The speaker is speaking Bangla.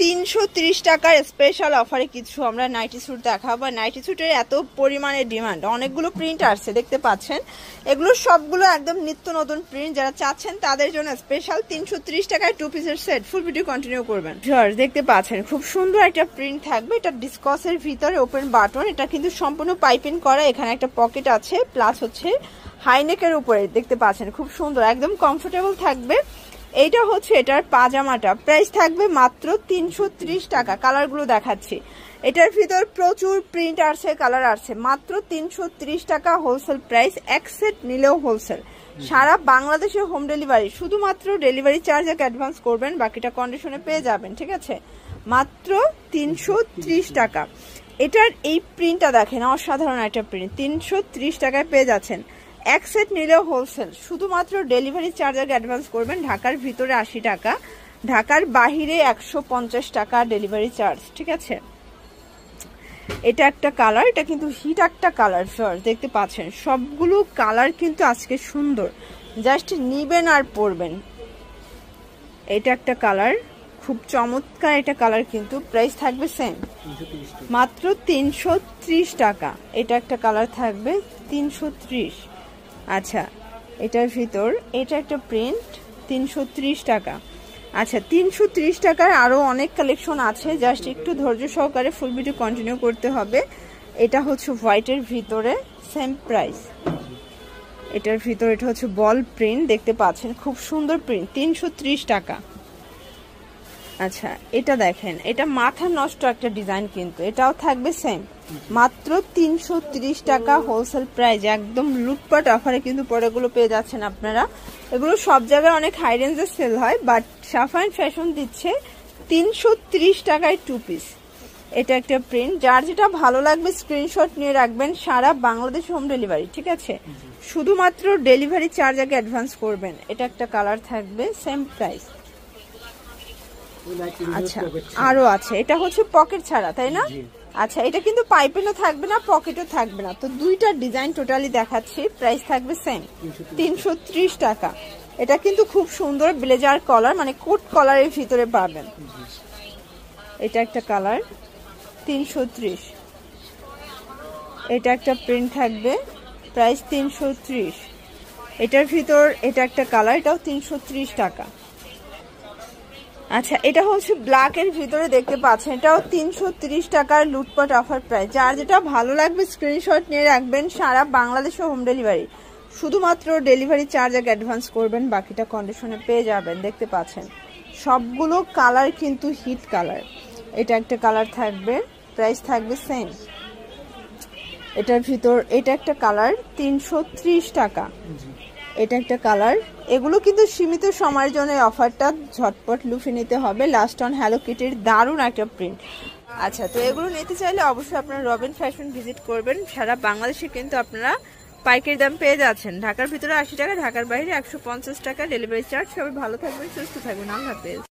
330 টাকার স্পেশাল অফারে কিছু আমরা নাইটি স্যুট দেখাবো। নাইটি স্যুটের এত পরিমাণে ডিমান্ড, অনেকগুলো প্রিন্ট আসছে দেখতে পাচ্ছেন। এগুলো সবগুলো একদম নিত্য নতুন প্রিন্ট, যারা চাচ্ছেন তাদের জন্য স্পেশাল 330 টাকায় 2 পিসের সেট। ফুল ভিডিও কন্টিনিউ করবেন। দেখতে পাচ্ছেন খুব সুন্দর একটা প্রিন্ট থাকবে, এটা ডিসকাসের ভিতরে ওপেন বাটন, এটা কিন্তু সম্পূর্ণ পাইপিং করা, এখানে একটা পকেট আছে, প্লাস হচ্ছে হাইনেকের উপরে দেখতে পাচ্ছেন খুব সুন্দর, একদম কমফোর্টেবল থাকবে। এইটা হচ্ছে এটার পাজামাটা, প্রাইস থাকবে মাত্র 330 টাকা। কালারগুলো দেখাচ্ছি, এটার ভিতর প্রচুর প্রিন্ট আসছে, কালার আসছে, মাত্র 330 টাকা হোলসেল প্রাইস। এক সেট নিলেও হোলসেল, সারা বাংলাদেশে হোম ডেলিভারি, শুধুমাত্র ডেলিভারি চার্জ এক অ্যাডভান্স করবেন, বাকিটা কন্ডিশনে পেয়ে যাবেন, ঠিক আছে? মাত্র 330 টাকা। এটার এই প্রিন্টটা দেখেন, অসাধারণ একটা প্রিন্ট, 330 টাকায় পেয়ে যাচ্ছেন। এক সেট নিলেও হোলসেল, শুধুমাত্র ডেলিভারি চার্জ আগে অ্যাডভান্স করবেন। ঢাকার ভিতরে 80 টাকা, ঢাকার বাহিরে 150 টাকা ডেলিভারি চার্জ, ঠিক আছে? এটা একটা কালার, এটা কিন্তু হিট একটা কালার, দেখতে পাচ্ছেন সবগুলো কালার কিন্তু আজকে সুন্দর, জাস্ট নিবেন আর পরবেন। এটা একটা কালার, খুব চমৎকার এটা কালার, কিন্তু প্রাইস থাকবে সেম, মাত্র 330 টাকা। এটা একটা কালার থাকবে 330। আচ্ছা, এটার ভিতর এটা একটা প্রিন্ট, 330 টাকা। আচ্ছা, 330 টাকার আরও অনেক কালেকশন আছে, জাস্ট একটু ধৈর্য সহকারে ফুল ভিডিও কন্টিনিউ করতে হবে। এটা হচ্ছে হোয়াইটের ভিতরে, সেম প্রাইস। এটার ভিতর এটা হচ্ছে বল প্রিন্ট, দেখতে পাচ্ছেন খুব সুন্দর প্রিন্ট, 330 টাকা। আচ্ছা, এটা দেখেন, এটা মাথা নষ্ট একটা ডিজাইন, কিন্তু এটাও থাকবে সেম, মাত্র 330 টাকা হোলসেল প্রাইস। একদম লুটপাট অফারে কিন্তু প্রোডাক্টগুলো পেয়ে যাচ্ছেন আপনারা। এগুলো সব জায়গায় অনেক হাই রেঞ্জে সেল হয়, বাট সাফাইন ফ্যাশন দিচ্ছে 330 টাকায় 2 পিস। এটা একটা প্রিন্ট, যার যেটা ভালো লাগবে স্ক্রিনশট নিয়ে রাখবেন, সারা বাংলাদেশ হোম ডেলিভারি, ঠিক আছে? শুধুমাত্র ডেলিভারি চার্জ আগে অ্যাডভান্স করবেন। এটা একটা কালার থাকবে, সেম প্রাইস। আচ্ছা, আরো আছে, এটা হচ্ছে পকেট ছাড়া, তাই না? আচ্ছা, এটা কিন্তু পাইপেনও থাকবে না, পকেটও থাকবে না, তো দুইটা ডিজাইন টোটালি দেখাচ্ছি, প্রাইস থাকবে সেম, 330 টাকা। এটা কিন্তু খুব সুন্দর ব্লেজার কলার, মানে কোট কলারের ভিতরে পাবেন। এটা একটা কালার, 330। এটা একটা প্রিন্ট থাকবে, প্রাইস 330। এটার ভিতর এটা একটা কালার, এটাও 330 টাকা। আচ্ছা, এটা হচ্ছে ব্ল্যাক এর ভিতরে, দেখতে পাচ্ছেন এটাও 330 টাকার লুটপাট অফার প্রাইস। যার যেটা ভালো লাগবে স্ক্রিনশট নিয়ে রাখবেন, সারা বাংলাদেশে হোম ডেলিভারি, শুধুমাত্র ডেলিভারি চার্জ আগে অ্যাডভান্স করবেন, বাকিটা কন্ডিশনে পেয়ে যাবেন। দেখতে পাচ্ছেন সবগুলো কালার কিন্তু হিট কালার। এটা একটা কালার থাকবে, প্রাইস থাকবে সেম। এটার ভিতর এটা একটা কালার, 330 টাকা। এটা একটা কালার, এগুলো কিন্তু সীমিত সময়ের জন্য অফারটা ঝটপট লুফে নিতে হবে। লাস্ট অন হ্যালো কিটির দারুণ একটা প্রিন্ট। আচ্ছা, তো এগুলো নিতে চাইলে অবশ্যই আপনারা রবিন ফ্যাশন ভিজিট করবেন। সারা বাংলাদেশে কিন্তু আপনারা পাইকারি দাম পেয়ে যাচ্ছেন। ঢাকার ভিতরে 80 টাকা, ঢাকার বাইরে 150 টাকা ডেলিভারি চার্জ। সবাই ভালো থাকবেন, সুস্থ থাকবেন, আল্লাহ হাফেজ।